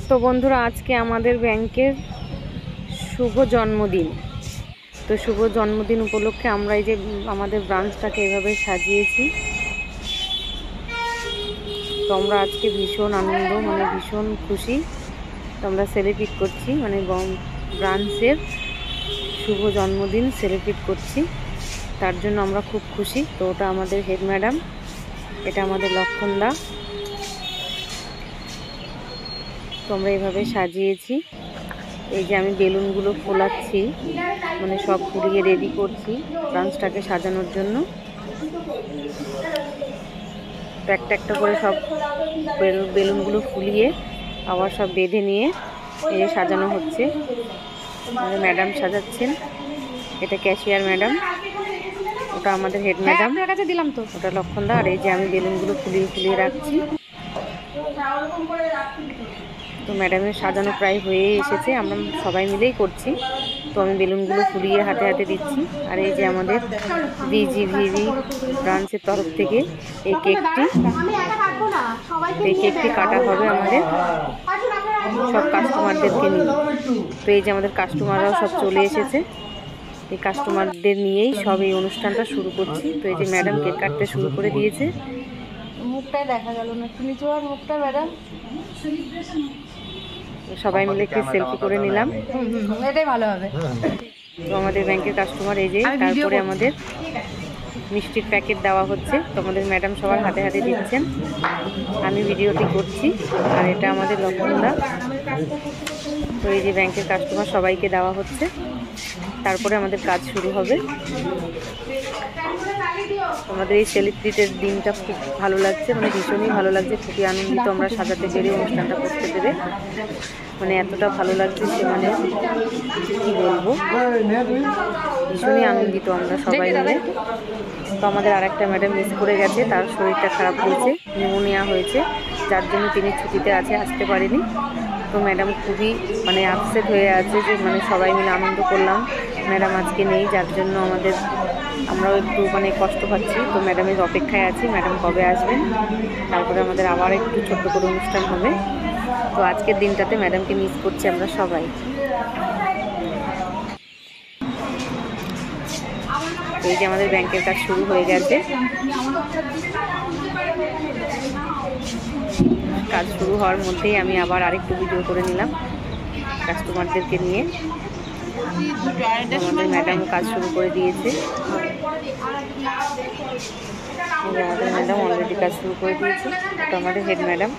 তো বন্ধুরা, আজকে আমাদের ব্যাংকের শুভ জন্মদিন। তো শুভ জন্মদিন উপলক্ষে আমরা এই যে আমাদের ব্রাঞ্চটাকে এভাবে সাজিয়েছি। তো আমরা আজকে ভীষণ আনন্দ, মানে ভীষণ খুশি। তো আমরা সেলিব্রেট করছি, মানে ব্রাঞ্চের শুভ জন্মদিন সেলিব্রেট করছি। তার জন্য আমরা খুব খুশি। তো ওটা আমাদের হেড ম্যাডাম, এটা আমাদের লক্ষণদা। তো আমরা এইভাবে সাজিয়েছি। এই যে আমি বেলুনগুলো ফোলাচ্ছি, মানে সব ফুলিয়ে রেডি করছি ব্রাঞ্চটাকে সাজানোর জন্য। তো একটা একটা করে সব বেলুনগুলো ফুলিয়ে আবার সব বেঁধে নিয়ে এই যে সাজানো হচ্ছে। আমাদের ম্যাডাম সাজাচ্ছেন, এটা ক্যাশিয়ার ম্যাডাম, ওটা আমাদের হেড ম্যাডাম, কাছে দিলাম তো, ওটা লক্ষণদা। আর এই যে আমি বেলুনগুলো ফুলিয়ে ফুলিয়ে রাখছি। তো ম্যাডামের সাজানো প্রায় হয়ে এসেছে, আমরা সবাই মিলেই করছি। তো আমি বেলুনগুলো ফুলিয়ে হাতে হাতে দিচ্ছি। আর এই যে আমাদের বিজিভিভি ব্রাঞ্চের তরফ থেকে এই কেকটি কাটা হবে আমাদের সব কাস্টমারদেরকে নিয়ে। তো এই যে আমাদের কাস্টমাররাও সব চলে এসেছে, এই কাস্টমারদের নিয়েই সব এই অনুষ্ঠানটা শুরু করছি। তো এই যে ম্যাডাম কেক কাটতে শুরু করে দিয়েছে। মুখটাই দেখা গেল না, একটু নিচু আর মুখটা ম্যাডাম। সবাই মিলে একটু সেলফি করে নিলাম, এটাই ভালো হবে। তো আমাদের ব্যাংকের কাস্টমার এই যে, তারপরে আমাদের মিষ্টির প্যাকেট দেওয়া হচ্ছে। তো আমাদের ম্যাডাম সবার হাতে হাতে দিচ্ছেন, আমি ভিডিওটি করছি। আর এটা আমাদের লক্ষণদা। তো এই যে ব্যাংকের কাস্টমার সবাইকে দেওয়া হচ্ছে, তারপরে আমাদের কাজ শুরু হবে। আমাদের এই সেলিব্রিটির দিনটা খুব ভালো লাগছে, মানে ভীষণই ভালো লাগছে, খুবই আনন্দিত আমরা সাজাতে পেরে, অনুষ্ঠানটা করতে পেরে, মানে এতটা ভালো লাগছে সে মানে কি বলবো, ভীষণই আনন্দিত আমরা সবাই মিলে। তো আমাদের আরেকটা ম্যাডাম মিস করে গেছে, তার শরীরটা খারাপ হয়েছে, নিউমোনিয়া হয়েছে, যার জন্য তিনি ছুটিতে আছে, আসতে পারেনি। তো ম্যাডাম খুবই মানে আপসেট হয়ে আছে যে মানে সবাই মিলে আনন্দ করলাম, ম্যাডাম আজকে নেই, যার জন্য আমরাও একটু মানে কষ্ট পাচ্ছি। তো ম্যাডামের অপেক্ষায় আছি, ম্যাডাম কবে আসবেন, তারপরে আমাদের আবার একটু ছোট্ট করে অনুষ্ঠান হবে। তো আজকের দিনটাতে ম্যাডামকে মিস করছি আমরা সবাই। এই যে আমাদের ব্যাংকের কাজ শুরু হয়ে গেছে, কাজ শুরু হওয়ার মধ্যেই আমি আবার আরেকটু ভিডিও করে নিলাম কাস্টমারদেরকে নিয়ে। আমাদের ম্যাডাম কাজ শুরু করে দিয়েছে, আমাদের ম্যাডাম অলরেডি কাজ শুরু করে দিয়েছে। ওটা আমাদের হেড ম্যাডাম।